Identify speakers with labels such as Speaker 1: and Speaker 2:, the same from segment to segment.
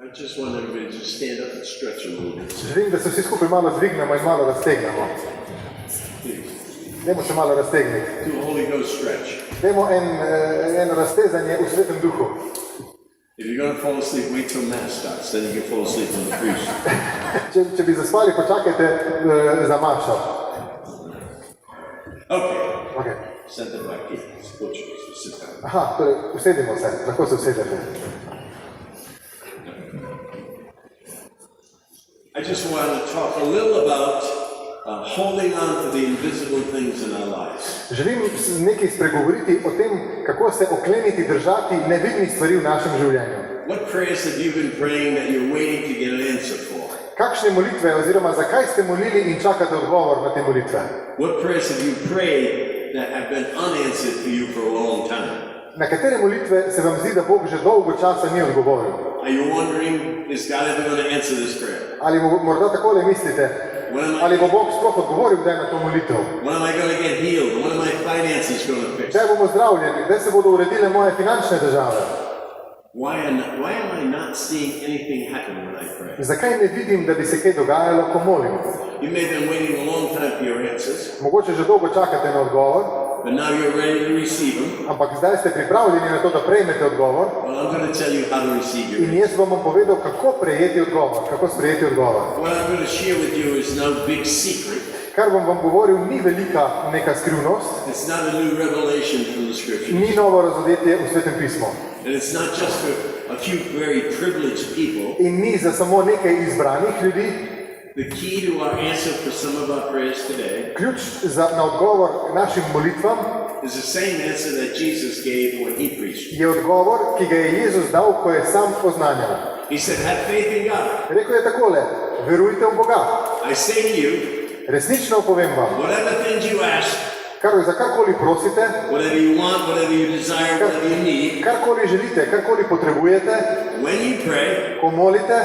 Speaker 1: I just want everybody to stand up and stretch a little bit.
Speaker 2: Želim, da se vsi skupaj malo dvignemo in malo raztegnemo. Dajmo se malo raztegniti.
Speaker 1: Do a Holy Ghost stretch.
Speaker 2: Dajmo eno raztezanje v Svetem Duhu.
Speaker 1: If you're going to fall asleep, wait till Mass starts, then you can fall asleep on the priest.
Speaker 2: Če bi zaspali, počakajte za mašo.
Speaker 1: Okay. Center back here. Sit down.
Speaker 2: Aha, torej, usedimo se, lahko se usedete.
Speaker 1: I just want to talk a little about holding on to the invisible things in our lives.
Speaker 2: Želim nekaj spregovoriti o tem, kako se okleniti, držati nevidnih stvari v našem življenju.
Speaker 1: What prayers have you been praying that you're waiting to get an answer for?
Speaker 2: Kakšne molitve oziroma zakaj ste molili in čakate odgovor na te molitve?
Speaker 1: What prayers have you prayed that have been unanswered for you for a long time?
Speaker 2: Na katere molitve se vam zdi, da Bog že dolgo časa ni odgovoril?
Speaker 1: Are you wondering, is God ever going to answer this prayer?
Speaker 2: Ali morda takole mislite, ali bo Bog sploh odgovoril kdaj na to molitev?
Speaker 1: When am I going to get healed? When are my finances going to fix?
Speaker 2: Kdaj bomo zdravljeni? Kdaj se bodo uredile moje finančne težave?
Speaker 1: Why am I not seeing anything happen when I pray?
Speaker 2: Zakaj ne vidim, da bi se kaj dogajalo, ko molim?
Speaker 1: You may have been waiting a long time for your answers,
Speaker 2: Mogoče že dolgo čakate na odgovor,
Speaker 1: but now you're ready to receive them.
Speaker 2: ampak zdaj ste pripravljeni na to, da prejmete odgovor.
Speaker 1: Well, I'm going to tell you how to receive your
Speaker 2: In jaz vam bom povedal, kako prejeti odgovor, kako sprejeti odgovor.
Speaker 1: What I'm going to share with you is no big secret.
Speaker 2: Kar bom vam govoril, ni velika neka skrivnost,
Speaker 1: It's not a new revelation from the Scriptures.
Speaker 2: ni novo razodetje v Svetem pismu.
Speaker 1: And it's not just for a few very privileged people.
Speaker 2: In ni za samo nekaj izbranih ljudi.
Speaker 1: The key to our answer for some of our prayers today
Speaker 2: Ključ na odgovor našim molitvam
Speaker 1: is the same answer that Jesus gave when he preached.
Speaker 2: je odgovor, ki ga je Jezus dal, ko je sam oznanjal.
Speaker 1: He said, have faith in God.
Speaker 2: Rekel je takole, verujte v Boga.
Speaker 1: I say to you,
Speaker 2: Resnično povem vam,
Speaker 1: whatever things you ask,
Speaker 2: za karkoli prosite,
Speaker 1: whatever you want, whatever you desire, whatever you need,
Speaker 2: karkoli želite, karkoli potrebujete,
Speaker 1: when you pray,
Speaker 2: ko molite,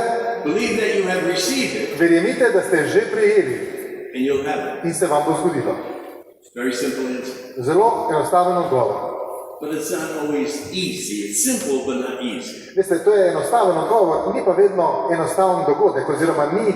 Speaker 1: believe that you have received it
Speaker 2: verjemite, da ste že prejeli
Speaker 1: and you'll have it.
Speaker 2: in se vam bo zgodilo.
Speaker 1: Very simple answer.
Speaker 2: Zelo enostaven odgovor.
Speaker 1: But it's not always easy. It's simple, but not easy.
Speaker 2: Veste, to je enostaven odgovor, ni pa vedno enostaven dogodek, oziroma ni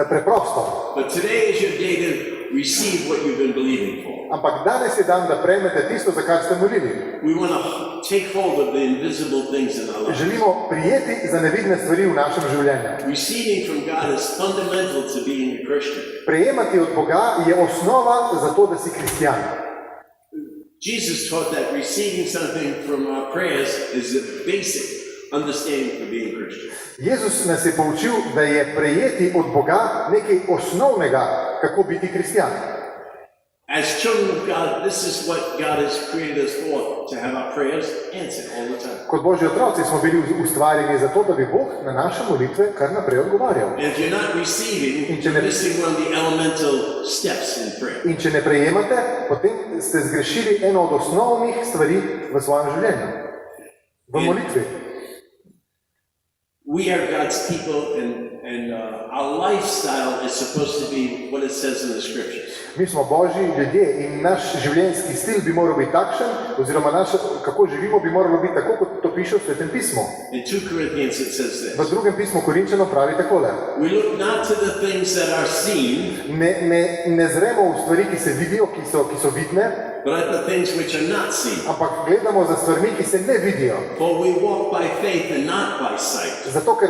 Speaker 2: preprosto.
Speaker 1: But today is your day to receive what you've been believing for.
Speaker 2: Ampak danes je dan, da prejmete tisto, za kar ste molili.
Speaker 1: We want to take hold of the invisible things in our life.
Speaker 2: Želimo prijeti za nevidne stvari v našem življenju.
Speaker 1: Receiving from God is fundamental to being a Christian.
Speaker 2: Prejemati od Boga je osnova za to, da si kristjan.
Speaker 1: Jesus taught that receiving something from our prayers is a basic understanding for being a Christian.
Speaker 2: Jezus nas je poučil, da je prejeti od Boga nekaj osnovnega, kako biti kristjan.
Speaker 1: As children of God, this is what God has created us for, to have our prayers answered all the time.
Speaker 2: Kot Božji otroci smo bili ustvarjeni za to, da bi Bog na naše molitve kar naprej odgovarjal.
Speaker 1: And if you're not receiving, you're missing one of the elemental steps in prayer.
Speaker 2: In če ne prejemate, potem ste zgrešili eno od osnovnih stvari v svojem življenju. V molitvi.
Speaker 1: We are God's people, and our lifestyle is supposed to be what it says in the Scriptures.
Speaker 2: Mi smo Božji ljudje in naš življenjski stil bi moral biti takšen, oziroma kako živimo, bi moralo biti tako, kot to piše v Svetem pismu.
Speaker 1: In 2 Corinthians it says this.
Speaker 2: V drugem pismu Korinčanom pravi takole.
Speaker 1: We look not to the things that are seen,
Speaker 2: Ne zremo v stvari, ki se vidijo, ki so vidne,
Speaker 1: but at the things which are not seen.
Speaker 2: ampak gledamo za stvarmi, ki se ne vidijo.
Speaker 1: For we walk by faith and not by sight.
Speaker 2: Zato, ker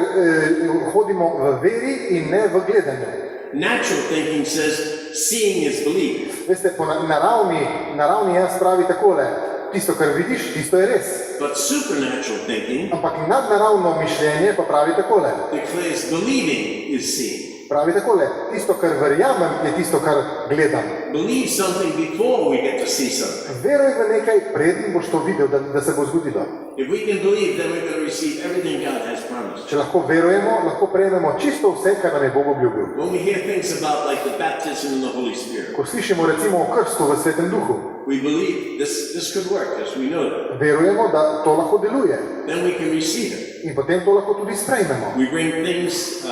Speaker 2: hodimo v veri in ne v gledanju.
Speaker 1: Natural thinking says seeing is believing.
Speaker 2: Veste, po naravni jaz pravi takole, tisto, kar vidiš, tisto je res.
Speaker 1: But supernatural thinking
Speaker 2: Ampak nadnaravno mišljenje pa pravi takole.
Speaker 1: declares believing is seeing.
Speaker 2: Pravi takole, tisto, kar verjamem, je tisto, kar gledam.
Speaker 1: Believe something before we get to see something.
Speaker 2: Veruj v nekaj, preden boš to videl, da se bo zgodilo.
Speaker 1: If we can believe, then we're going to receive everything God has promised.
Speaker 2: Če lahko verujemo, lahko prejmemo čisto vse, kar nam je Bog obljubil.
Speaker 1: When we hear things about like the baptism in the Holy Spirit,
Speaker 2: Ko slišimo recimo o krstu v Svetem Duhu,
Speaker 1: we believe this could work, as we know that.
Speaker 2: verujemo, da to lahko deluje
Speaker 1: Then we can receive it.
Speaker 2: in potem to lahko tudi sprejmemo.
Speaker 1: We bring things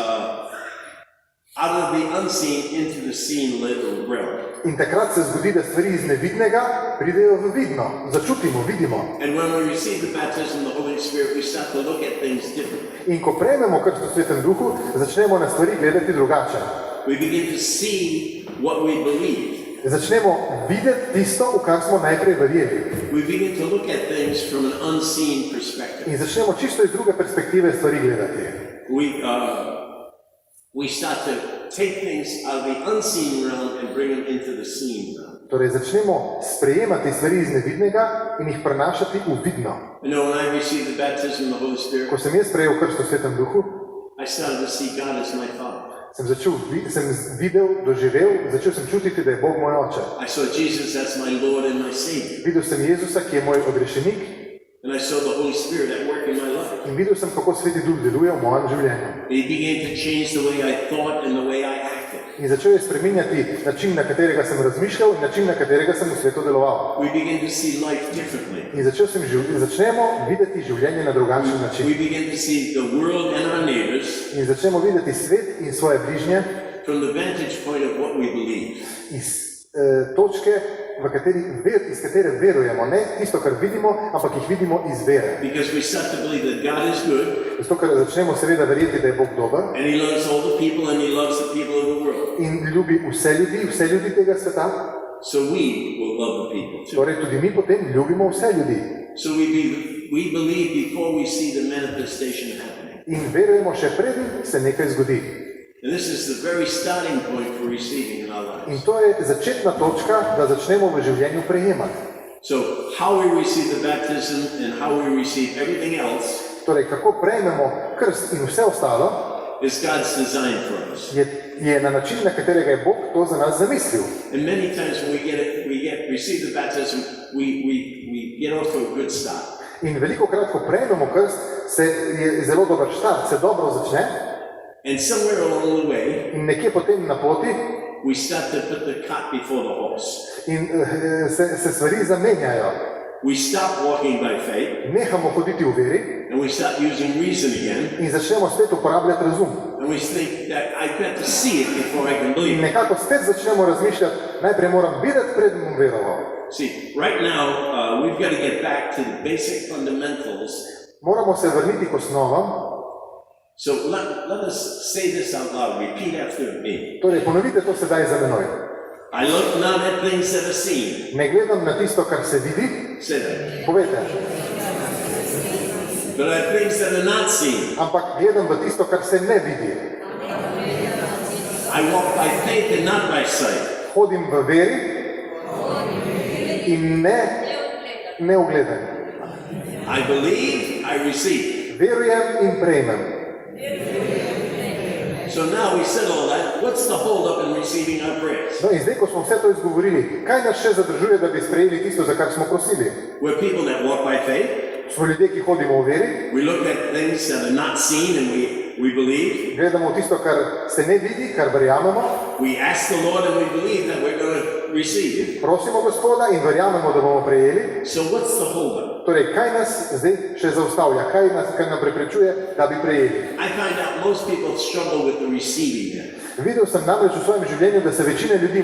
Speaker 1: out of the unseen into the seen little realm.
Speaker 2: In takrat se zgodi, da stvari iz nevidnega pridejo v vidno, začutimo, vidimo.
Speaker 1: And when we receive the baptism of the Holy Spirit, we start to look at things differently.
Speaker 2: In ko prejmemo krst v Svetem Duhu, začnemo na stvari gledati drugače.
Speaker 1: We begin to see what we believe.
Speaker 2: Začnemo videti tisto, v kar smo najprej verjeli.
Speaker 1: We begin to look at things from an unseen perspective.
Speaker 2: In začnemo čisto iz druge perspektive stvari gledati.
Speaker 1: We start to take things out of the unseen realm and bring them into the seen realm.
Speaker 2: Torej začnemo sprejemati stvari iz nevidnega in jih prenašati v vidno.
Speaker 1: You know, when I received the baptism of the Holy Spirit,
Speaker 2: Ko sem jaz prejel krst v Svetem Duhu,
Speaker 1: I started to see God as my Father.
Speaker 2: sem videl, doživel, začel sem čutiti, da je Bog moj oče.
Speaker 1: I saw Jesus as my Lord and my Savior.
Speaker 2: Videl sem Jezusa, ki je moj odrešenik,
Speaker 1: And I saw the Holy Spirit at work in my life.
Speaker 2: in videl sem, kako Sveti Duh deluje v mojem življenju.
Speaker 1: He began to change the way I thought and the way I acted.
Speaker 2: In začel je spreminjati način, na katerega sem razmišljal in način, na katerega sem v svetu deloval.
Speaker 1: We begin to see life differently.
Speaker 2: In začnemo videti življenje na drugačen
Speaker 1: We
Speaker 2: način.
Speaker 1: begin to see the world and our neighbors
Speaker 2: In začnemo videti svet in svoje bližnje
Speaker 1: from the vantage point of what we believe.
Speaker 2: iz točke, iz katere verujemo. Ne tisto, kar vidimo, ampak jih vidimo iz vere.
Speaker 1: Because we start to believe that God is good,
Speaker 2: Zato, ker začnemo seveda verjeti, da je Bog dober
Speaker 1: and He loves all the people, and He loves the people of the world.
Speaker 2: in ljubi vse ljudi tega sveta,
Speaker 1: So we will love the people too.
Speaker 2: torej tudi mi potem ljubimo vse ljudi.
Speaker 1: So we believe before we see the manifestation happening.
Speaker 2: In verujemo še preden se nekaj zgodi.
Speaker 1: And this is the very starting point for receiving in our lives.
Speaker 2: In to je začetna točka, da začnemo v življenju prejemati.
Speaker 1: So how we receive the baptism and how we receive everything else
Speaker 2: Torej, kako prejmemo krst in vse ostalo,
Speaker 1: is God's design for us.
Speaker 2: je na način, na katerega je Bog to za nas zamislil.
Speaker 1: And many times when we receive the baptism, we get off to a good start.
Speaker 2: In veliko krat, ko prejmemo krst, je zelo dober štart, se dobro začne
Speaker 1: And somewhere along the way,
Speaker 2: in nekje potem na poti
Speaker 1: we start to put the cart before the horse.
Speaker 2: in se stvari zamenjajo.
Speaker 1: We stop walking by faith,
Speaker 2: Nehamo hoditi v veri
Speaker 1: and we start using reason again.
Speaker 2: in začnemo spet uporabljati razum.
Speaker 1: And we think that I've got to see it before I can
Speaker 2: In
Speaker 1: believe it.
Speaker 2: nekako spet začnemo razmišljati, najprej moram videti, preden bom veroval.
Speaker 1: See, right now, we've got to get back to the basic fundamentals.
Speaker 2: Moramo se vrniti k osnovam.
Speaker 1: So let us say this out loud. Repeat after me.
Speaker 2: Torej, ponovite to sedaj za menoj.
Speaker 1: I look not at things that are seen.
Speaker 2: Ne gledam na tisto, kar se vidi,
Speaker 1: Say that.
Speaker 2: povejte,
Speaker 1: But at things that are not seen.
Speaker 2: ampak gledam v tisto, kar se ne vidi.
Speaker 1: I walk by faith and not by sight.
Speaker 2: Hodim v veri in ne ugledam.
Speaker 1: I believe, I receive.
Speaker 2: Verujem in prejmem.
Speaker 1: So now we said all that. What's the hold up in receiving our prayers?
Speaker 2: No in zdaj, ko smo vse to izgovorili, kaj nas še zadržuje, da bi sprejeli tisto, za kar smo prosili?
Speaker 1: We're people that walk by faith.
Speaker 2: Smo ljudje, ki hodimo v veri,
Speaker 1: We look at things that are not seen and we believe.
Speaker 2: gledamo tisto, kar se ne vidi, kar verjamemo,
Speaker 1: We ask the Lord and we believe that we're going to receive.
Speaker 2: prosimo Gospoda in verjamemo, da bomo prejeli.
Speaker 1: So what's the hold up?
Speaker 2: Torej, kaj nas zdaj še zaustavlja, kaj nam preprečuje, da bi prejeli?
Speaker 1: I find out most people struggle with the receiving it.
Speaker 2: Videl sem namreč v svojem življenju, da se večina ljudi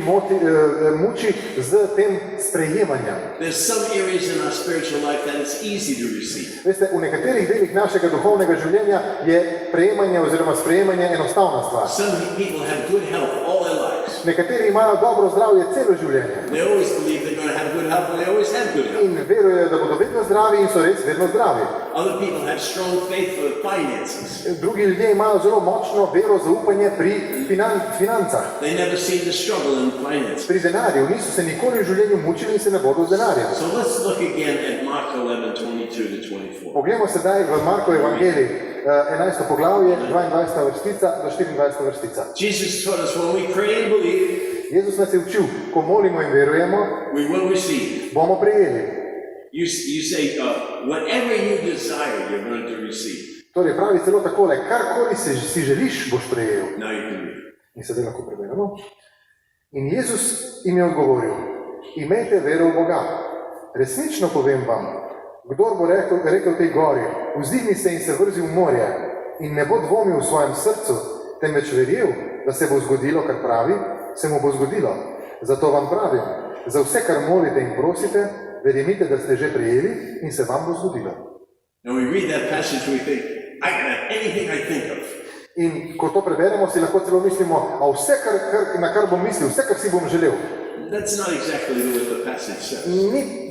Speaker 2: muči z tem sprejemanjem.
Speaker 1: There's some areas in our spiritual life that it's easy to receive.
Speaker 2: Veste, v nekaterih delih našega duhovnega življenja je prejemanje oziroma sprejemanje enostavna stvar.
Speaker 1: Some people have good health all their lives.
Speaker 2: Nekateri imajo dobro zdravje celo življenje
Speaker 1: They always believe they're going to have good health and they always have good health.
Speaker 2: in verujejo, da bodo vedno zdravi in so res vedno zdravi.
Speaker 1: Other people have strong faith for finances.
Speaker 2: Drugi ljudje imajo zelo močno vero, zaupanje pri financah,
Speaker 1: They never seem to struggle in finance.
Speaker 2: pri denarju. Niso se nikoli v življenju mučili in se ne bodo z denarjem.
Speaker 1: So let's look again at Mark 11:22-24.
Speaker 2: Poglejmo sedaj v Markov evangelij, 11. poglavje, 22. vrstica do 24. vrstica.
Speaker 1: Jesus taught us when we pray and believe,
Speaker 2: Jezus nas je učil, ko molimo in verujemo,
Speaker 1: we will receive.
Speaker 2: bomo prejeli.
Speaker 1: You say, whatever you desire, you're going to receive.
Speaker 2: Torej pravi celo takole, karkoli si želiš, boš prejel.
Speaker 1: Now you can read.
Speaker 2: In sedaj lahko preberemo. In Jezus jim je odgovoril, imejte vero v Boga. Resnično povem vam, kdor bo rekel tej gori, vzdigni se in se vrzi v morje in ne bo dvomil v svojem srcu, temveč verjel, da se bo zgodilo, kar pravi, se mu bo zgodilo. Zato vam pravim, za vse, kar molite in prosite, verjemite, da ste že prejeli in se vam bo zgodilo.
Speaker 1: And we read that passage and we think, I can have anything I think of.
Speaker 2: In ko to preberemo, si lahko celo mislimo, a vse, na kar bom mislil, vse, kar si bom želel.
Speaker 1: That's not exactly what the passage says.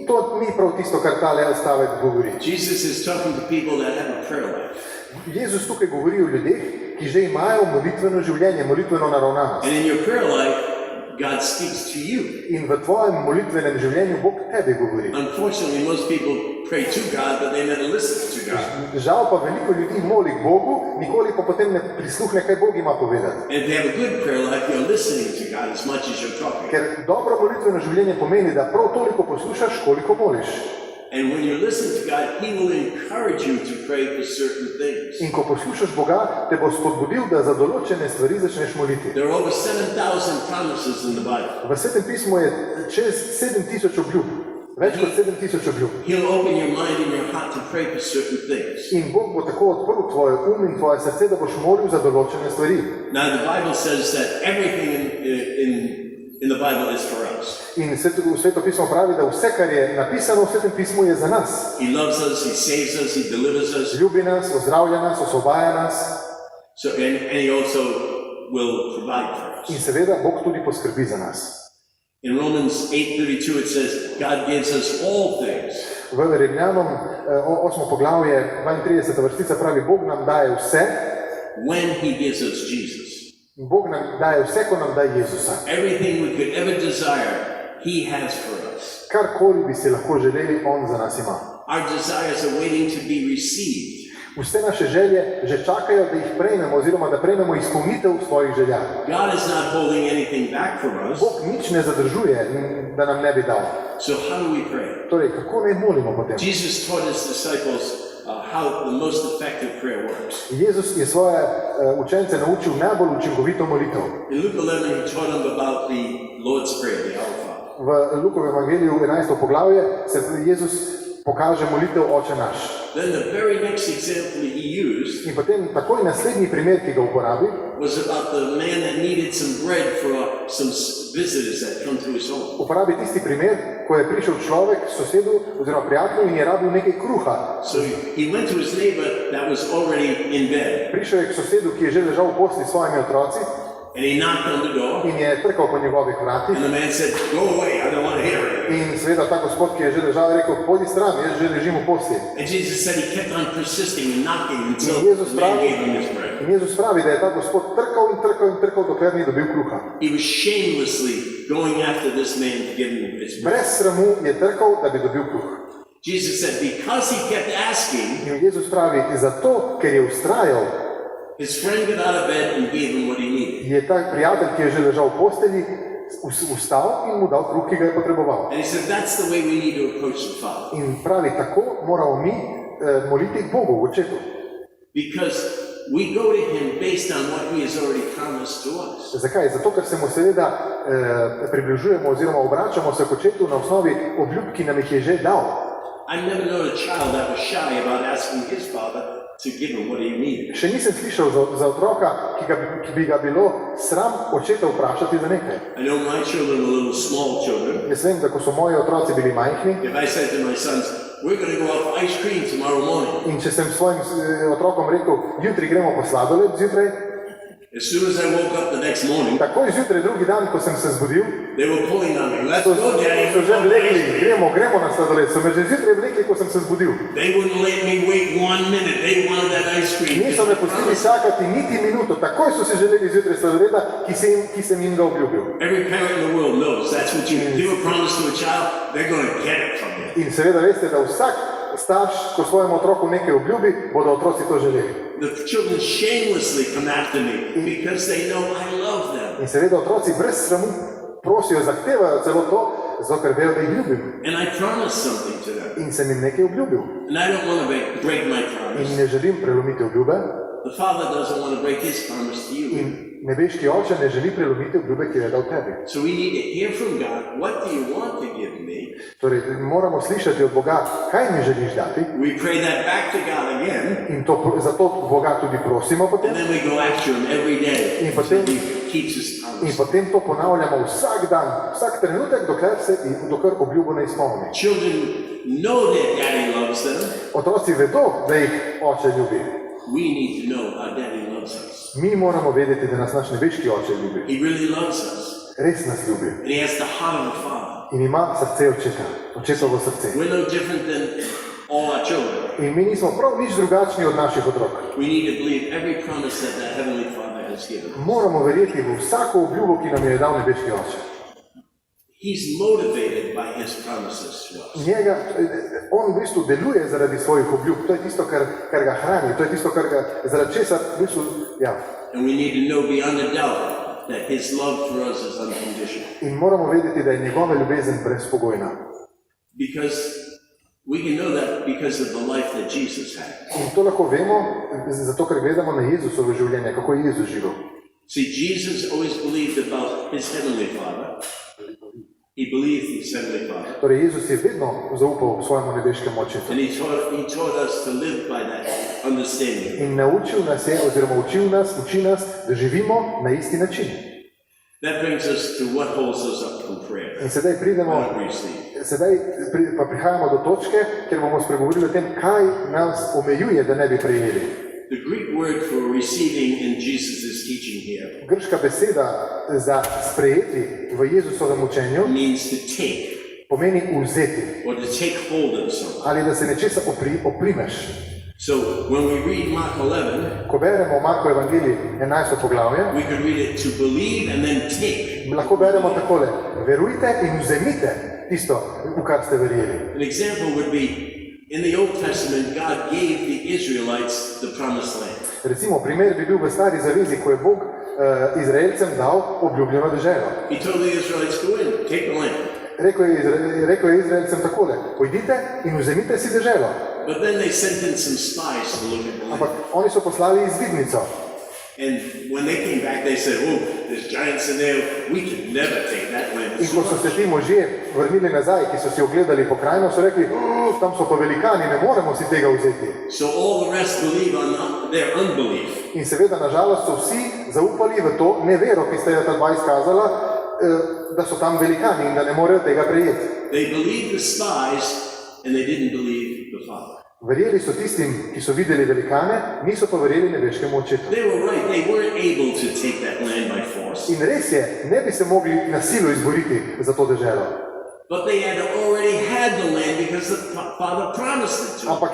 Speaker 2: To ni prav tisto, kar tale stavek govori.
Speaker 1: Jesus is talking to people that have a prayer life.
Speaker 2: Jezus tukaj govori o ljudeh, ki že imajo molitveno življenje, molitveno naravnanost.
Speaker 1: And in your prayer life, God speaks to you.
Speaker 2: In v tvojem molitvenem življenju Bog tebi govori.
Speaker 1: Unfortunately, most people pray to God, but they never listen to God.
Speaker 2: Žal pa veliko ljudi moli k Bogu, nikoli pa potem ne prisluhne, kaj Bog ima povedati.
Speaker 1: And if they have a good prayer life, you're listening to God as much as you're talking.
Speaker 2: Ker dobro molitveno življenje pomeni, da prav toliko poslušaš, koliko moliš.
Speaker 1: And when you listen to God, He will encourage you to pray for certain things.
Speaker 2: In ko poslušaš Boga, te bo spodbudil, da za določene stvari začneš moliti.
Speaker 1: There are over 7,000 promises in the Bible.
Speaker 2: V Svetem pismu je čez 7,000 obljub. Več kot 7,000 obljub.
Speaker 1: He'll open your mind and your heart to pray for certain things.
Speaker 2: In Bog bo tako odprl tvoj in tvoje srce, da boš molil za določene stvari.
Speaker 1: Now the Bible says that everything in the Bible is for us.
Speaker 2: In Sveto pismo pravi, da vse, kar je napisano v Svetem pismu, je za nas.
Speaker 1: He loves us, He saves us, He delivers us.
Speaker 2: Ljubi nas, ozdravlja nas, osvobaja nas.
Speaker 1: So, and He also will provide for us.
Speaker 2: In seveda Bog tudi poskrbi za nas.
Speaker 1: In Romans 8:32 it says, God gives us all things.
Speaker 2: V Rimljanom 8. poglavje 32. vrstica pravi, Bog nam daje vse.
Speaker 1: When He gives us Jesus.
Speaker 2: Bog nam daje vse, ko nam daje Jezusa.
Speaker 1: Everything we could ever desire, He has for us.
Speaker 2: Karkoli bi si lahko želeli, On za nas ima.
Speaker 1: Our desires are waiting to be received.
Speaker 2: Vse naše želje že čakajo, da jih prejmemo, oziroma da prejmemo izpolnitev svojih želja.
Speaker 1: God is not holding anything back from us.
Speaker 2: Bog nič ne zadržuje, da nam ne bi dal.
Speaker 1: So how do we pray?
Speaker 2: Torej, kako naj molimo potem?
Speaker 1: Jesus taught His disciples how the most effective prayer works.
Speaker 2: Jezus je svoje učence naučil najbolj učinkovito molitev.
Speaker 1: In Luke 11 He taught them about the Lord's Prayer, the Our Father.
Speaker 2: V Lukovem evangeliju 11. poglavje se Jezus pokaže molitev Oče naš.
Speaker 1: Then the very next example He used
Speaker 2: In potem takoj naslednji primer, ki ga uporabi,
Speaker 1: was about the man that needed some bread for some visitors that come to his home.
Speaker 2: uporabi tisti primer, ko je prišel človek sosedu oziroma prijatelju in je rabil nekaj kruha.
Speaker 1: So he went to his neighbor that was already in bed,
Speaker 2: Prišel je k sosedu, ki je že ležal v postelji s svojimi otroci
Speaker 1: and he knocked on the door,
Speaker 2: in je trkal po njegovih vratih.
Speaker 1: and the man said, "Go away, I don't want to hear it."
Speaker 2: In seveda ta gospod, ki je že ležal, je rekel, pojdi stran, jaz že ležim v postelji.
Speaker 1: And Jesus said he kept on persisting and knocking until
Speaker 2: In Jezus
Speaker 1: the man
Speaker 2: pravi,
Speaker 1: gave him his bread.
Speaker 2: in Jezus pravi, da je ta gospod trkal in trkal in trkal, dokler ni dobil kruha.
Speaker 1: He was shamelessly going after this man to give him his bread.
Speaker 2: Brez sramu je trkal, da bi dobil kruh.
Speaker 1: Jesus said because he kept asking,
Speaker 2: In Jezus pravi, zato, ker je ustrajal,
Speaker 1: his friend got out of bed and gave him what he needed.
Speaker 2: je ta prijatelj, ki je že ležal v postelji, vstal in mu dal kruh, ki ga je potreboval.
Speaker 1: And he said that's the way we need to approach the Father.
Speaker 2: In pravi, tako moramo mi moliti k Bogu, Očetu.
Speaker 1: Because we go to him based on what he has already promised to us.
Speaker 2: Zakaj? Zato, ker se mu seveda približujemo oziroma obračamo se k Očetu na osnovi obljub, ki nam jih je že dal.
Speaker 1: I've never known a child that was shy about asking his father to give him what he needed.
Speaker 2: Še nisem slišal za otroka, ki bi ga bilo sram Očeta vprašati za nekaj.
Speaker 1: I know my children were little small children.
Speaker 2: Jaz vem, da ko so moji otroci bili majhni
Speaker 1: If I said to my sons, we're going to go out for ice cream tomorrow morning,
Speaker 2: in če sem svojim otrokom rekel, jutri gremo po sladoled zjutraj,
Speaker 1: as soon as I woke up the next morning,
Speaker 2: takoj zjutraj drugi dan, ko sem se zbudil,
Speaker 1: they were pulling on me. Let's
Speaker 2: so
Speaker 1: go, Daddy.
Speaker 2: že vlekli, gremo na sladoled, so me že zjutraj vlekli, ko sem se zbudil.
Speaker 1: They wouldn't let me wait 1 minute. They wanted that ice cream.
Speaker 2: Niso me pustili čakati niti minuto, takoj so si želeli zjutraj sladoleda, ki sem jim ga obljubil.
Speaker 1: Every parent in the world knows that's what you give a promise to a child, they're going to get it from you.
Speaker 2: In seveda veste, da vsak starš, ko svojemu otroku nekaj obljubi, bodo otroci to želeli.
Speaker 1: The children shamelessly come after me because they know I love them.
Speaker 2: In seveda otroci brez sramu prosijo, zahtevajo celo to, zato ker vejo, da jih ljubim.
Speaker 1: And I promised something to them.
Speaker 2: In sem jim nekaj obljubil.
Speaker 1: And I don't want to break my
Speaker 2: In
Speaker 1: promise.
Speaker 2: ne želim prelomiti obljube.
Speaker 1: the Father doesn't want to break his promise to you.
Speaker 2: In nebeški oče ne želi prelomiti obljube, ki jo je dal tebi.
Speaker 1: So we need to hear from God, what do you want to give me?
Speaker 2: Torej, moramo slišati od Boga, kaj mi želiš dati,
Speaker 1: We pray that back to God again,
Speaker 2: in zato Boga tudi prosimo potem.
Speaker 1: and then we go after him every day
Speaker 2: In
Speaker 1: until
Speaker 2: potem-
Speaker 1: he keeps his
Speaker 2: In
Speaker 1: promise.
Speaker 2: potem to ponavljamo vsak dan, vsak trenutek, dokler obljubo ne izpolni.
Speaker 1: Children know that Daddy loves them.
Speaker 2: Otroci vedo, da jih oče ljubi.
Speaker 1: We need to know how Daddy loves us.
Speaker 2: Mi moramo vedeti, da nas naš nebeški oče ljubi.
Speaker 1: He really loves us,
Speaker 2: Res nas ljubi.
Speaker 1: and he has the heart of a father.
Speaker 2: In ima srce očeta, očetovo srce.
Speaker 1: We're no different than all our children.
Speaker 2: In mi nismo prav nič drugačni od naših otrok.
Speaker 1: We need to believe every promise that the Heavenly Father has given us.
Speaker 2: Moramo verjeti v vsako obljubo, ki nam jo je dal nebeški oče.
Speaker 1: He's motivated by his promises to us.
Speaker 2: On v bistvu deluje zaradi svojih obljub, to je tisto, kar ga hrani, to je tisto, zaradi česar v bistvu, ja.
Speaker 1: And we need to know beyond a doubt that his love for us is unconditional.
Speaker 2: In moramo vedeti, da je njegova ljubezen brezpogojna.
Speaker 1: Because we can know that because of the life that Jesus had.
Speaker 2: In to lahko vemo, zato ker gledamo na Jezusovo življenje, kako je Jezus živel.
Speaker 1: See, Jesus always believed about his Heavenly Father. He believed his Heavenly Father.
Speaker 2: Torej, Jezus je vedno zaupal svojemu nebeškemu očetu.
Speaker 1: And he taught us to live by that understanding.
Speaker 2: In naučil nas je, oziroma uči nas, da živimo na isti način.
Speaker 1: That brings us to what holds us up from prayer.
Speaker 2: In sedaj pa prihajamo do točke, kjer bomo spregovorili o tem, kaj nas omejuje, da ne bi prejeli.
Speaker 1: The Greek word for receiving in Jesus' teaching here
Speaker 2: Grška beseda za sprejeti v Jezusovem učenju
Speaker 1: means to take
Speaker 2: pomeni vzeti
Speaker 1: or to take hold of something.
Speaker 2: ali da se nečesa oprimeš.
Speaker 1: So when we read Mark 11,
Speaker 2: Ko beremo Marko evangelij 11. poglavje,
Speaker 1: we could read it to believe and then take.
Speaker 2: lahko beremo takole: verujte in vzemite tisto, v kar ste verjeli.
Speaker 1: An example would be in the Old Testament, God gave the Israelites the promised land.
Speaker 2: Recimo, primer bi bil v stari zavezi, ko je Bog Izraelcem dal obljubljeno deželo.
Speaker 1: He told the Israelites, go in, take the land.
Speaker 2: Rekel je Izraelcem takole: pojdite in vzemite si deželo.
Speaker 1: But then they sent in some spies to look at the land.
Speaker 2: Ampak oni so poslali izvidnico.
Speaker 1: And when they came back, they said, oh, there's giants in there. We could never take that land.
Speaker 2: In ko so se ti možje vrnili nazaj, ki so si ogledali pokrajino, so rekli: tam so pa velikani, ne moremo si tega vzeti.
Speaker 1: So all the rest believe on their unbelief.
Speaker 2: In seveda, nažalost, so vsi zaupali v to nevero, ki sta jo ta dva izkazala, da so tam velikani in da ne morejo tega prejeti.
Speaker 1: They believed the spies and they didn't believe the Father.
Speaker 2: Verjeli so tistim, ki so videli velikane, niso pa verjeli nebeškemu očetu.
Speaker 1: They were right. They weren't able to take that land by force.
Speaker 2: In res je, ne bi se mogli na silo izboriti za to deželo.
Speaker 1: But they had already had the land because the Father promised it to them.
Speaker 2: Ampak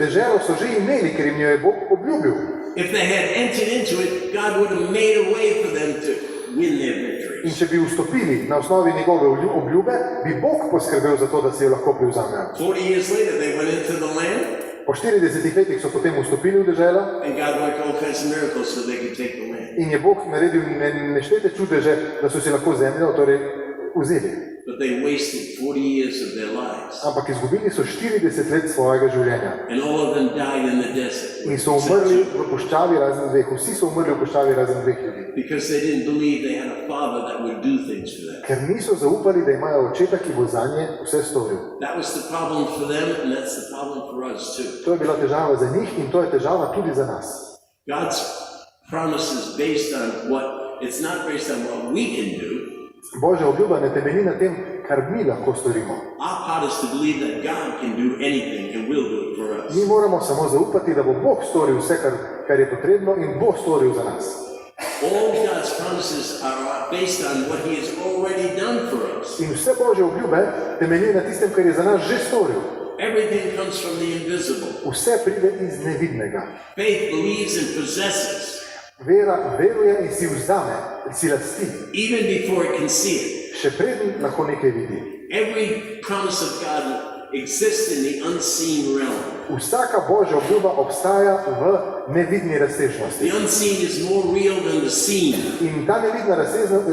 Speaker 2: deželo so že imeli, ker jim jo je Bog obljubil.
Speaker 1: If they had entered into it, God would have made a way for them to win their
Speaker 2: In
Speaker 1: victories.
Speaker 2: če bi vstopili na osnovi njegove obljube, bi Bog poskrbel za to, da si jo lahko privzamejo.
Speaker 1: 40 years later, they went into the land,
Speaker 2: Po 40 letih so potem vstopili v deželo
Speaker 1: and God worked all kinds of miracles so they could take the land.
Speaker 2: in je Bog naredil neštete čudeže, da so si lahko zemljo torej vzeli.
Speaker 1: But they wasted 40 years of their lives.
Speaker 2: Ampak izgubili so 40 let svojega življenja.
Speaker 1: And all of them died in the desert.
Speaker 2: In so umrli v puščavi razen dveh. Vsi so umrli v puščavi razen dveh ljudi.
Speaker 1: Because they didn't believe they had a Father that would do things for them.
Speaker 2: Ker niso zaupali, da imajo očeta, ki bo zanje vse storil.
Speaker 1: That was the problem for them, and that's the problem for us too.
Speaker 2: To je bila težava za njih in to je težava tudi za nas.
Speaker 1: God's promise is based on it's not based on what we can do.
Speaker 2: Božja obljuba ne temelji na tem, kar mi lahko storimo.
Speaker 1: Our part is to believe that God can do anything and will do it for us.
Speaker 2: Mi moramo samo zaupati, da bo Bog storil vse, kar je potrebno in bo storil za nas.
Speaker 1: All God's promises are based on what He has already done for us.
Speaker 2: In vse Božje obljube temelji na tistem, kar je za nas že storil.
Speaker 1: Everything comes from the invisible.
Speaker 2: Vse pride iz nevidnega.
Speaker 1: Faith believes and possesses,
Speaker 2: Vera veruje in si vzame, si lasti,
Speaker 1: even before it can see it.
Speaker 2: še preden lahko nekaj vidi.
Speaker 1: Every promise of God exists in the unseen realm.
Speaker 2: Vsaka Božja obljuba obstaja v nevidni razsežnosti.
Speaker 1: The unseen is more real than the seen,
Speaker 2: In ta nevidna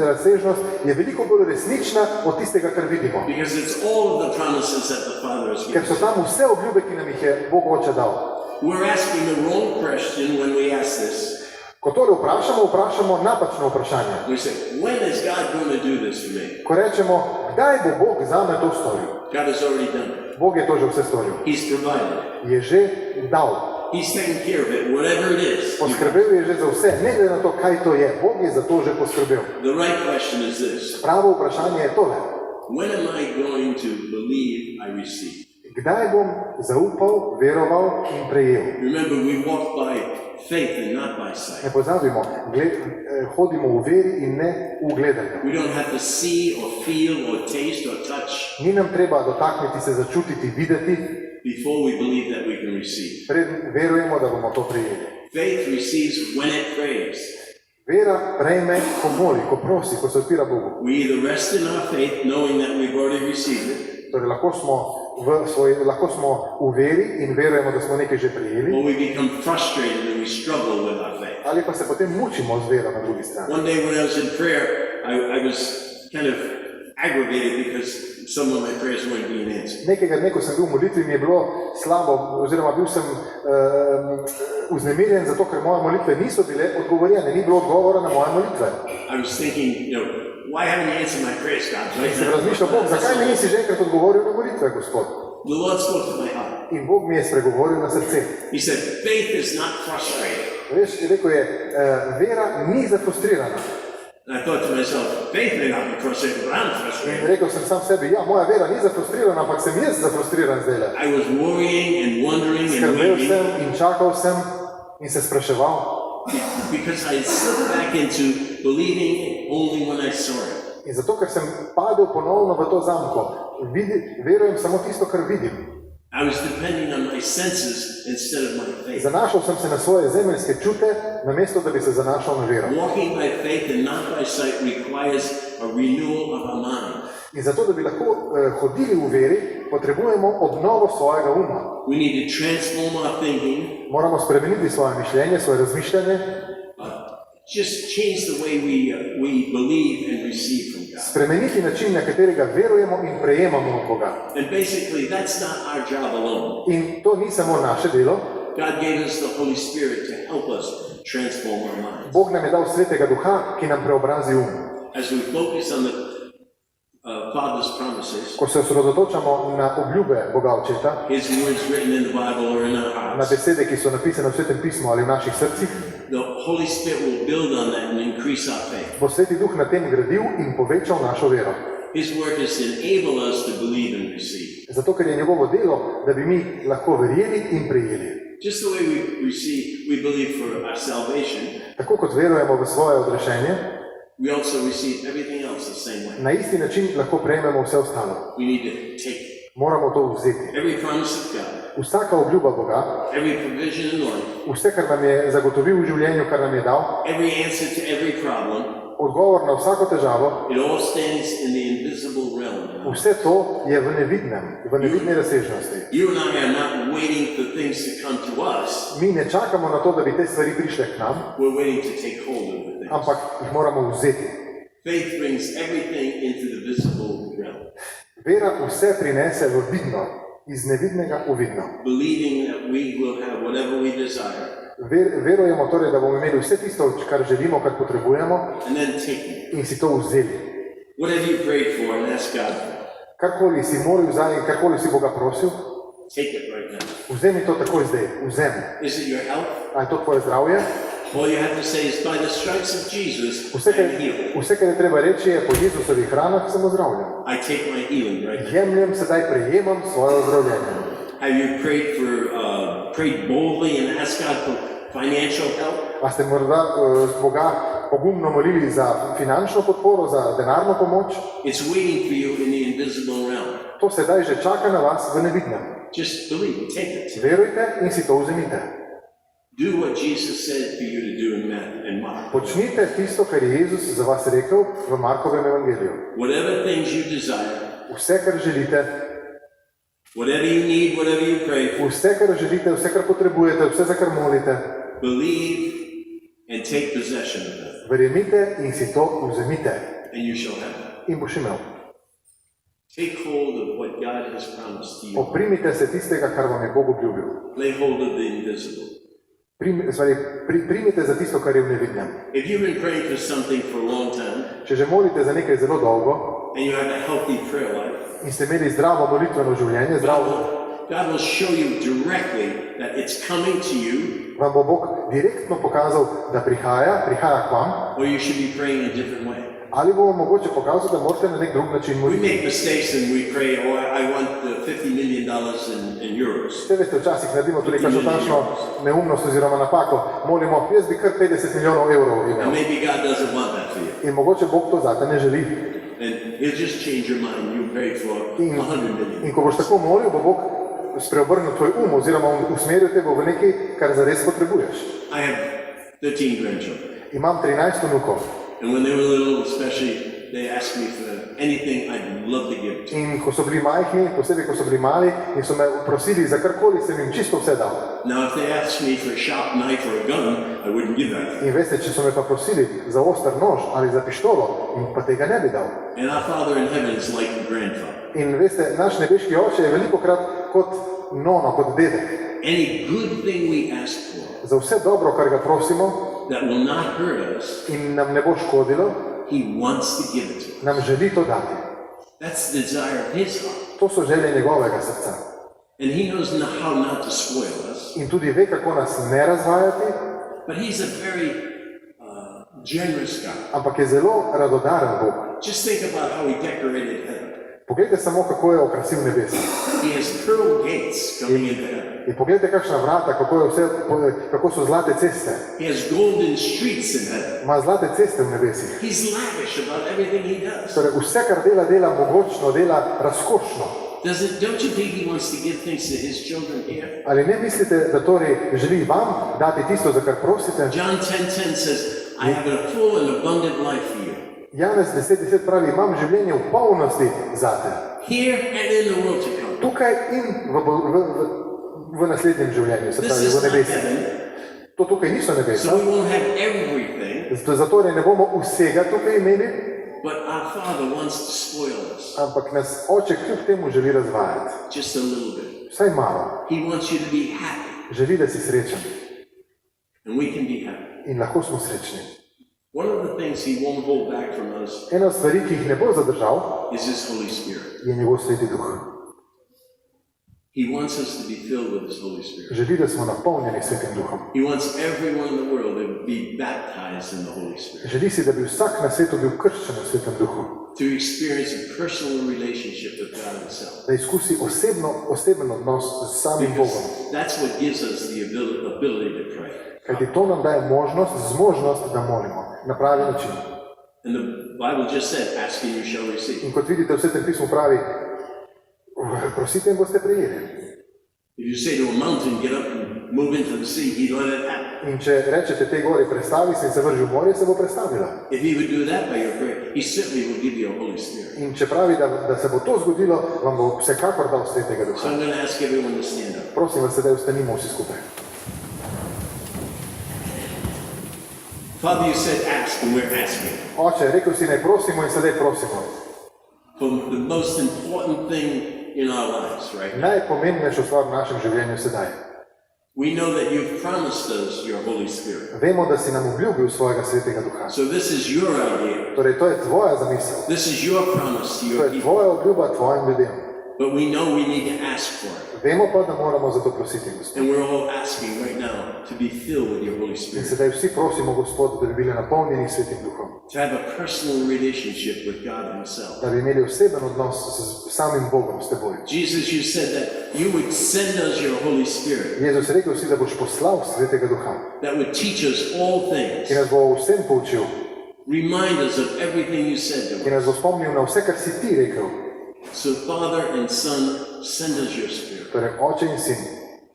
Speaker 2: razsežnost je veliko bolj resnična od tistega, kar vidimo.
Speaker 1: because it's all of the promises that the Father has
Speaker 2: Ker
Speaker 1: given.
Speaker 2: so tam vse obljube, ki nam jih je Bog oče dal.
Speaker 1: We're asking the wrong question when we ask
Speaker 2: tole vprašamo napačno vprašanje.
Speaker 1: We say, when is God going to do this for me?
Speaker 2: Ko rečemo, kdaj bo Bog zame to storil?
Speaker 1: God has already done it.
Speaker 2: Bog je to že vse storil.
Speaker 1: He's provided it.
Speaker 2: Je že dal.
Speaker 1: He's taken care of it, whatever it is.
Speaker 2: Poskrbel je že za vse, ne glede na to, kaj to je. Bog je za to že poskrbel.
Speaker 1: The right question is this.
Speaker 2: Pravo vprašanje je tole.
Speaker 1: When am I going to believe I receive?
Speaker 2: Kdaj bom zaupal, veroval in prejel?
Speaker 1: Remember, we walk by faith and not by
Speaker 2: Ne
Speaker 1: sight.
Speaker 2: pozabimo, hodimo v veri in ne v gledanju.
Speaker 1: We don't have to see or feel or taste or touch
Speaker 2: Ni nam treba dotakniti se, začutiti, videti,
Speaker 1: before we believe that we can receive.
Speaker 2: preden verujemo, da bomo to prejeli.
Speaker 1: Faith receives when it prays.
Speaker 2: Vera prejme, ko moli, ko prosi, ko se odpira Bogu.
Speaker 1: We either rest in our faith, knowing that we've already received it,
Speaker 2: Torej, lahko smo v veri in verujemo, da smo nekaj že prejeli,
Speaker 1: or we become frustrated and we struggle with our faith.
Speaker 2: ali pa se potem mučimo z vero na drugi strani.
Speaker 1: One day when I was in prayer, I was kind of aggravated because some of my prayers weren't being answered.
Speaker 2: Nekega dne, ko sem bil v molitvi, mi je bilo slabo, oziroma bil sem vznemirjen, zato ker moje molitve niso bile odgovorjene, ni bilo odgovora na moje molitve.
Speaker 1: I was thinking, why haven't you answered my prayers, God? Right
Speaker 2: Sem
Speaker 1: now?
Speaker 2: razmišljal, Bog, zakaj mi nisi že enkrat odgovoril na molitve, Gospod?
Speaker 1: The Lord spoke to my heart.
Speaker 2: In Bog mi je spregovoril na srce.
Speaker 1: He said, faith is not frustrated.
Speaker 2: Veš, rekel je, vera ni zafrustrirana.
Speaker 1: And I thought to myself, faith may not be frustrated, but I'm
Speaker 2: In
Speaker 1: frustrated.
Speaker 2: rekel sem sam sebi, ja, moja vera ni zafrustrirana, ampak sem jaz zafrustriran zdajle.
Speaker 1: I was worrying and wondering and
Speaker 2: Skrbel
Speaker 1: waiting
Speaker 2: sem in čakal sem in se spraševal,
Speaker 1: because I slipped back into believing only when I saw it.
Speaker 2: in zato, ker sem padel ponovno v to zamko, verujem samo tisto, kar vidim.
Speaker 1: I was depending on my senses instead of my faith.
Speaker 2: Zanašal sem se na svoje zemeljske čute, namesto da bi se zanašal na vero.
Speaker 1: Walking by faith and not by sight requires a renewal of our mind.
Speaker 2: In zato, da bi lahko hodili v veri, potrebujemo obnovo svojega uma.
Speaker 1: We need to transform our thinking,
Speaker 2: Moramo spremeniti svoje mišljenje, svoje razmišljanje,
Speaker 1: just change the way we believe and receive from God.
Speaker 2: spremeniti način, na katerega verujemo in prejemamo od Boga.
Speaker 1: And basically, that's not our job alone.
Speaker 2: In to ni samo naše delo.
Speaker 1: God gave us the Holy Spirit to help us transform our minds.
Speaker 2: Bog nam je dal Svetega Duha, ki nam preobrazi um.
Speaker 1: As we focus on the Father's promises,
Speaker 2: Ko se osredotočamo na obljube Boga Očeta,
Speaker 1: His words written in the Bible or in our
Speaker 2: na
Speaker 1: hearts,
Speaker 2: besede, ki so napisane v Svetem pismu ali v naših srcih,
Speaker 1: the Holy Spirit will build on that and increase our faith.
Speaker 2: bo Sveti Duh na tem gradil in povečal našo vero.
Speaker 1: His work is to enable us to believe and receive.
Speaker 2: Zato, ker je njegovo delo, da bi mi lahko verjeli in prejeli.
Speaker 1: Just the way we believe for our salvation,
Speaker 2: Tako kot verujemo v svoje odrešenje,
Speaker 1: we also receive everything else the same way.
Speaker 2: na isti način lahko prejmemo vse ostalo.
Speaker 1: We need to take it.
Speaker 2: Moramo to vzeti.
Speaker 1: Every promise of God,
Speaker 2: Vsaka obljuba Boga,
Speaker 1: every provision in life,
Speaker 2: vse, kar nam je zagotovil v življenju, kar nam je dal,
Speaker 1: every answer to every problem,
Speaker 2: odgovor na vsako težavo,
Speaker 1: it all stands in the invisible realm.
Speaker 2: vse to je v nevidni razsežnosti.
Speaker 1: You and I are not waiting for things to come to us.
Speaker 2: Mi ne čakamo na to, da bi te stvari prišle k nam,
Speaker 1: We're waiting to take hold of the things.
Speaker 2: ampak jih moramo vzeti.
Speaker 1: Faith brings everything into the visible realm,
Speaker 2: Vera vse prinese v vidno, iz nevidnega v vidno.
Speaker 1: believing that we will have whatever we desire,
Speaker 2: Verujemo torej, da bomo imeli vse tisto, kar želimo, kar potrebujemo,
Speaker 1: and then taking it.
Speaker 2: in si to vzeli.
Speaker 1: Whatever you prayed for and asked God for,
Speaker 2: Karkoli si molil zdaj in karkoli si Boga prosil,
Speaker 1: take it right now.
Speaker 2: vzemi to takoj zdaj, vzemi.
Speaker 1: Is it your health?
Speaker 2: A je to tvoje zdravje?
Speaker 1: All you have to say is, by the stripes of Jesus,
Speaker 2: Vse,
Speaker 1: I'm healed.
Speaker 2: kar je treba reči, je po Jezusovih ranah sem ozdravljen.
Speaker 1: I take my healing right now.
Speaker 2: Jemljem sedaj, prejemam svoje ozdravljenje.
Speaker 1: Have you prayed boldly and asked God for financial help?
Speaker 2: A ste morda Boga pogumno molili za finančno podporo, za denarno pomoč?
Speaker 1: It's waiting for you in the invisible realm.
Speaker 2: To sedaj že čaka na vas v nevidnem.
Speaker 1: Just believe it, take it.
Speaker 2: Verujte in si to vzemite.
Speaker 1: Do what Jesus said for you to do in Matthew and Mark.
Speaker 2: Počnite tisto, kar je Jezus za vas rekel v Markovem evangeliju.
Speaker 1: Whatever things you desire,
Speaker 2: Vse, kar želite,
Speaker 1: whatever you need, whatever you pray for,
Speaker 2: vse, kar želite, vse, kar potrebujete, vse, za kar molite,
Speaker 1: believe and take possession of that,
Speaker 2: verjemite in si to vzemite
Speaker 1: and you shall have it.
Speaker 2: in boš imel.
Speaker 1: Take hold of what God has promised to you.
Speaker 2: Oprimite se tistega, kar vam je Bog obljubil.
Speaker 1: Lay hold of the invisible.
Speaker 2: primite za tisto, kar je v nevidnem.
Speaker 1: If you've been praying for something for a long time
Speaker 2: Če že molite za nekaj zelo dolgo
Speaker 1: and you have a healthy prayer life,
Speaker 2: in ste imeli zdravo molitveno življenje,
Speaker 1: God will show you directly that it's coming to you,
Speaker 2: vam bo Bog direktno pokazal, da prihaja k vam,
Speaker 1: or you should be praying a different way.
Speaker 2: ali bo vam mogoče pokazal, da morate na nek drug način
Speaker 1: We
Speaker 2: moliti.
Speaker 1: make mistakes and we pray, oh, I want $50 million in euros.
Speaker 2: Vse veste, včasih naredimo tudi kakšno takšno neumnost oziroma napako. Molimo, jaz bi kar 50 milijonov evrov
Speaker 1: And
Speaker 2: imel.
Speaker 1: maybe God doesn't want that for you.
Speaker 2: In mogoče Bog to zate ne želi.
Speaker 1: And He'll just change your mind. You pray for $100 million.
Speaker 2: In ko boš tako molil, bo Bog spreobrnil tvoj oziroma usmeril te bo v nekaj, kar zares potrebuješ.
Speaker 1: I have 13 grandchildren.
Speaker 2: Imam 13 vnukov.
Speaker 1: And when they were little, especially, they asked me for anything I'd love to give to.
Speaker 2: In ko so bili majhni, posebej ko so bili mali in so me prosili za karkoli, sem jim čisto vse dal.
Speaker 1: Now, if they asked me for a sharp knife or a gun, I wouldn't give that.
Speaker 2: In veste, če so me pa prosili za oster nož ali za pištolo, in pa tega ne bi dal.
Speaker 1: And our Father in heaven is like a grandfather.
Speaker 2: In veste, naš nebeški oče je velikokrat kot nono, kot dedek.
Speaker 1: Any good thing we ask for
Speaker 2: Za vse dobro, kar ga prosimo
Speaker 1: that will not hurt us,
Speaker 2: in nam ne bo škodilo,
Speaker 1: He wants to give it to us.
Speaker 2: nam želi to dati.
Speaker 1: That's the desire of His heart.
Speaker 2: To so želje njegovega srca.
Speaker 1: And He knows how not to spoil us.
Speaker 2: In tudi ve, kako nas ne razvajati,
Speaker 1: But He's a very generous God.
Speaker 2: ampak je zelo radodaren Bog.
Speaker 1: Just think about how He decorated heaven.
Speaker 2: Poglejte samo, kako je okrasil nebesa.
Speaker 1: He has pearl gates coming into heaven.
Speaker 2: In poglejte, kakšna vrata, kako so zlate ceste.
Speaker 1: He has golden streets in heaven.
Speaker 2: Ima zlate ceste v nebesih.
Speaker 1: He's lavish about everything He does.
Speaker 2: Torej, vse, kar dela mogočno, dela razkošno.
Speaker 1: Don't you think He wants to give things to His children here?
Speaker 2: Ali ne mislite, da torej želi vam dati tisto, za kar prosite?
Speaker 1: John 10:10 says, I have a full and abundant life for you.
Speaker 2: Janez 10:10 pravi, imam življenje v polnosti zate.
Speaker 1: Here and in the world to come.
Speaker 2: Tukaj in v naslednjem življenju, se
Speaker 1: This
Speaker 2: pravi
Speaker 1: is
Speaker 2: v
Speaker 1: not
Speaker 2: nebesih.
Speaker 1: heaven,
Speaker 2: To tukaj niso nebesa.
Speaker 1: so we won't have everything,
Speaker 2: Zato ne bomo vsega tukaj imeli,
Speaker 1: but our Father wants to spoil us
Speaker 2: ampak nas oče kljub temu želi razvajati.
Speaker 1: just a little bit.
Speaker 2: Vsaj malo.
Speaker 1: He wants you to be happy,
Speaker 2: Želi, da si srečen.
Speaker 1: and we can be happy.
Speaker 2: In lahko smo srečni.
Speaker 1: One of the things He won't hold back from us
Speaker 2: Ena od stvari, ki jih ne bo zadržal,
Speaker 1: is His Holy Spirit.
Speaker 2: je njegov sveti duh.
Speaker 1: He wants us to be filled with His Holy Spirit.
Speaker 2: Želi, da smo napolnjeni svetim duhom.
Speaker 1: He wants everyone in the world to be baptized in the Holy Spirit,
Speaker 2: Želi si, da bi vsak na svetu bil krščen v svetem duhu.
Speaker 1: to experience a personal relationship with God Himself.
Speaker 2: Da izkusi oseben odnos z samim Bogom.
Speaker 1: Because that's what gives us the ability to pray.
Speaker 2: Kajti to nam daje možnost, zmožnost, da molimo na pravi način.
Speaker 1: And the Bible just said, ask and you shall receive.
Speaker 2: In kot vidite, v Svetem pismu pravi, prosite in boste prejeli.
Speaker 1: If you say to a mountain, get up and move into the sea, He'd let it happen.
Speaker 2: In če rečete tej gori, prestavi se in se vrži v morje, se bo prestavila.
Speaker 1: If He would do that by your prayer, He certainly will give you a Holy Spirit.
Speaker 2: In če pravi, da se bo to zgodilo, vam bo vsekakor dal svetega
Speaker 1: So
Speaker 2: duha.
Speaker 1: I'm going to ask everyone to stand up.
Speaker 2: Prosim vas, sedaj vstanimo vsi skupaj.
Speaker 1: Father, you said ask, and we're asking.
Speaker 2: Oče, rekel si, naj prosimo in sedaj prosimo.
Speaker 1: For the most important thing in our lives, right?
Speaker 2: Najpomembnejšo stvar v našem življenju sedaj.
Speaker 1: We know that you've promised us your Holy Spirit.
Speaker 2: Vemo, da si nam obljubil svojega svetega duha.
Speaker 1: So this is your idea.
Speaker 2: Torej, to je tvoja zamisel.
Speaker 1: This is your promise to
Speaker 2: To
Speaker 1: your
Speaker 2: je
Speaker 1: people.
Speaker 2: tvoja obljuba tvojim ljudem.
Speaker 1: But we know we need to ask for it.
Speaker 2: Vemo pa, da moramo za to prositi, Gospod.
Speaker 1: And we're all asking right now to be filled with your Holy
Speaker 2: In
Speaker 1: Spirit.
Speaker 2: sedaj vsi prosimo, Gospod, da bi bili napolnjeni svetim duhom.
Speaker 1: To have a personal relationship with God Himself.
Speaker 2: Da bi imeli oseben odnos s samim Bogom, s teboj.
Speaker 1: Jesus, you said that you would send us your Holy Spirit
Speaker 2: Jezus, rekel si, da boš poslal svetega duha,
Speaker 1: that would teach us all things,
Speaker 2: ki nas bo vsem poučil,
Speaker 1: remind us of everything you said to
Speaker 2: ki
Speaker 1: us.
Speaker 2: nas bo spomnil na vse, kar si ti rekel.
Speaker 1: So Father and Son, send us your Spirit.
Speaker 2: Torej, oče in sin,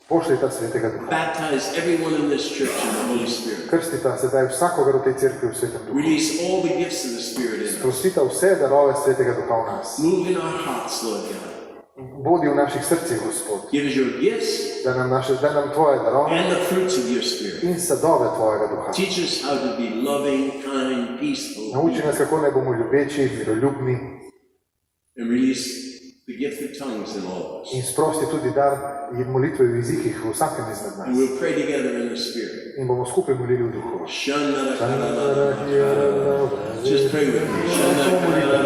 Speaker 2: pošljita svetega duha.
Speaker 1: Baptize everyone in this church in the Holy Spirit.
Speaker 2: Krstita sedaj vsakogar v tej cerkvi v svetem duhu.
Speaker 1: Release all the gifts of the Spirit in us.
Speaker 2: Sprostita vse darove svetega duha v nas.
Speaker 1: Move in our hearts, Lord God.
Speaker 2: Bodi v naših srcih, Gospod,
Speaker 1: Give us your gifts
Speaker 2: da nam tvoje darove
Speaker 1: and the fruits of your Spirit.
Speaker 2: in sadove tvojega duha.
Speaker 1: Teach us how to be loving, kind, peaceful,
Speaker 2: Nauči nas, kako naj bomo ljubeči, miroljubni
Speaker 1: and release the gift of tongues in all of us.
Speaker 2: in sprosti tudi dar in molitve v jezikih v vsakem izmed
Speaker 1: And
Speaker 2: nas.
Speaker 1: we'll pray together in the Spirit.
Speaker 2: In bomo skupaj molili v duhu.
Speaker 1: Just pray with me.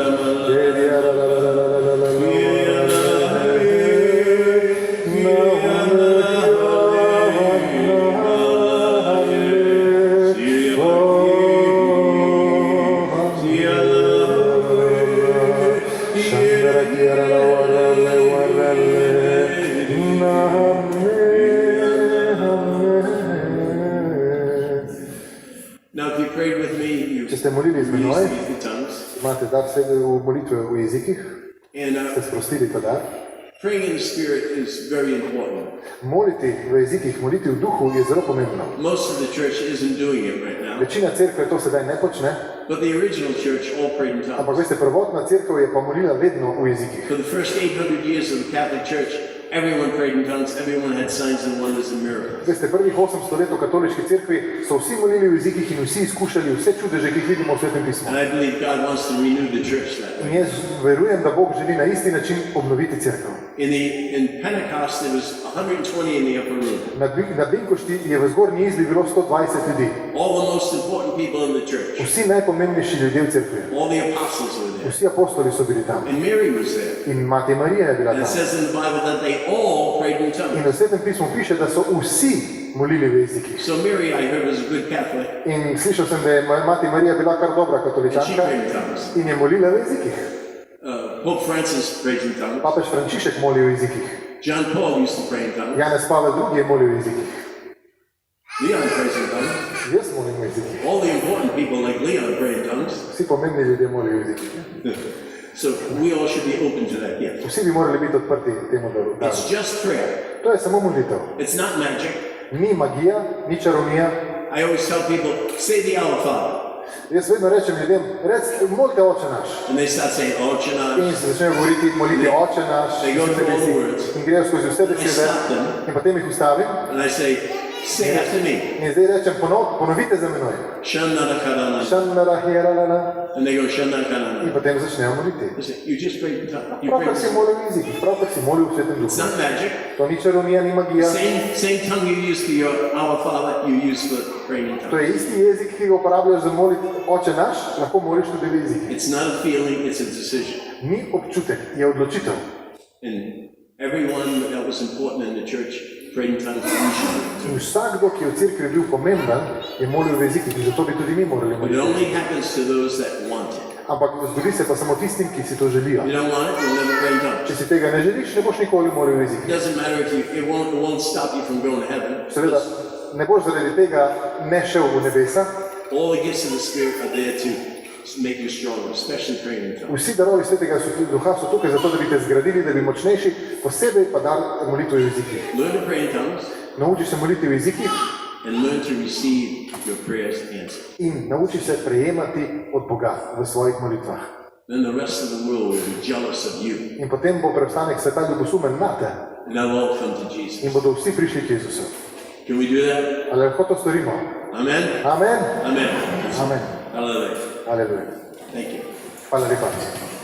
Speaker 1: Now, if you prayed with me, you
Speaker 2: Če ste molili z menoj,
Speaker 1: released the tongues.
Speaker 2: imate dar sebe v molitve v jezikih,
Speaker 1: And
Speaker 2: ste sprostili ta dar.
Speaker 1: praying in the Spirit is very important.
Speaker 2: Moliti v jezikih, moliti v duhu je zelo pomembno.
Speaker 1: Most of the church isn't doing it right now.
Speaker 2: Večina cerkve to sedaj ne počne,
Speaker 1: But the original church all prayed in tongues.
Speaker 2: ampak veste, prvotna cerkev je pa molila vedno v jezikih.
Speaker 1: For the first 800 years of the Catholic Church, everyone prayed in tongues, everyone had signs and wonders and miracles.
Speaker 2: Veste, prvih 800 let v katoliški cerkvi so vsi molili v jezikih in vsi izkušali vse čudeže, ki jih vidimo v Svetem pismu.
Speaker 1: And I believe God wants to renew the church that
Speaker 2: In
Speaker 1: way.
Speaker 2: jaz verujem, da Bog želi na isti način obnoviti cerkev.
Speaker 1: In Pentecost, there was 120 in the upper room.
Speaker 2: Na Benkošti je v zgornji izbi bilo 120 ljudi.
Speaker 1: All the most important people in the church.
Speaker 2: Vsi najpomembnejši ljudje v cerkvi.
Speaker 1: All the apostles were there.
Speaker 2: Vsi apostoli so bili tam.
Speaker 1: And Mary was there.
Speaker 2: In mati Marija je bila
Speaker 1: And it
Speaker 2: tam.
Speaker 1: says in the Bible that they all prayed in
Speaker 2: In
Speaker 1: tongues.
Speaker 2: v Svetem pismu piše, da so vsi molili v jezikih.
Speaker 1: So Mary, I heard, was a good Catholic.
Speaker 2: In slišal sem, da je mati Marija bila kar dobra
Speaker 1: And she
Speaker 2: katoličanka
Speaker 1: prayed in tongues.
Speaker 2: in je molila v jezikih.
Speaker 1: Pope Francis prayed in tongues.
Speaker 2: Papež Frančišek moli v jezikih.
Speaker 1: John Paul used to pray in tongues.
Speaker 2: Janez Pavel II je molil v jezikih.
Speaker 1: Leon prays in tongues.
Speaker 2: Jaz molim v jezikih.
Speaker 1: All the important people like Leon pray in tongues.
Speaker 2: Vsi pomembni ljudje molijo v jezikih.
Speaker 1: So we all should be open to that gift.
Speaker 2: Vsi bi morali biti odprti temu daru.
Speaker 1: It's just prayer.
Speaker 2: To je samo molitev.
Speaker 1: It's not magic.
Speaker 2: Ni magija, ni čarovnija.
Speaker 1: I always tell people, say the Our Father.
Speaker 2: Jaz vedno rečem ljudem, molite Oče naš.
Speaker 1: And they start saying, oh,
Speaker 2: In
Speaker 1: Chana.
Speaker 2: se začnejo govoriti, moliti Oče naš.
Speaker 1: They go through all the words.
Speaker 2: In grejo skozi vse besede. In potem jih ustavim.
Speaker 1: And I say, say after me.
Speaker 2: In zdaj rečem, ponovite za menoj.
Speaker 1: Shanna.
Speaker 2: Šanara hieralala.
Speaker 1: And they go,
Speaker 2: In
Speaker 1: Shanna.
Speaker 2: potem začnejo moliti.
Speaker 1: I say, you just prayed in tongues. You
Speaker 2: Pravkar
Speaker 1: prayed.
Speaker 2: si molil v jezikih, pravkar si molil v Svetem
Speaker 1: It's
Speaker 2: duhu.
Speaker 1: not magic.
Speaker 2: To ni čarovnija, ni magija.
Speaker 1: Same tongue you use for your Our Father, you use for praying in
Speaker 2: To
Speaker 1: tongues.
Speaker 2: je isti jezik, ki ga uporabljaš za moliti Oče naš, lahko moliš tudi v jezikih.
Speaker 1: It's not a feeling, it's a decision.
Speaker 2: Ni občutek, je odločitev.
Speaker 1: And everyone that was important in the church prayed in tongues usually.
Speaker 2: In vsakdo, ki je v cerkvi bil pomemben, je molil v jezikih in zato bi tudi mi morali
Speaker 1: But it
Speaker 2: moliti.
Speaker 1: only happens to those that want it.
Speaker 2: Ampak zgodi se pa samo tistim, ki si to želijo.
Speaker 1: If you don't want it, you'll never pray in tongues.
Speaker 2: Če si tega ne želiš, ne boš nikoli molil v
Speaker 1: It
Speaker 2: jezikih.
Speaker 1: doesn't matter if you, it won't stop you from going to heaven.
Speaker 2: Seveda, ne boš zaradi tega ne šel v nebesa.
Speaker 1: All the gifts of the Spirit are there to make you stronger, especially praying in tongues.
Speaker 2: Vsi darovi Svetega Duha so tukaj zato, da bi te zgradili, da bi močnejši, posebej pa dar molitve v jezikih.
Speaker 1: Learn to pray in tongues
Speaker 2: Nauči se moliti v jezikih
Speaker 1: and learn to receive your prayers answered.
Speaker 2: in nauči se prejemati od Boga v svojih molitvah.
Speaker 1: Then the rest of the world will be jealous of you.
Speaker 2: In potem bo preostanek sveta ljubosumen nate
Speaker 1: And they'll all come to
Speaker 2: in
Speaker 1: Jesus.
Speaker 2: bodo vsi prišli k Jezusu.
Speaker 1: Can we do that?
Speaker 2: Ali lahko to storimo?
Speaker 1: Amen?
Speaker 2: Amen.
Speaker 1: Amen.
Speaker 2: Amen.
Speaker 1: Hallelujah.
Speaker 2: Aleluja.
Speaker 1: Thank you.
Speaker 2: Hvala lepa.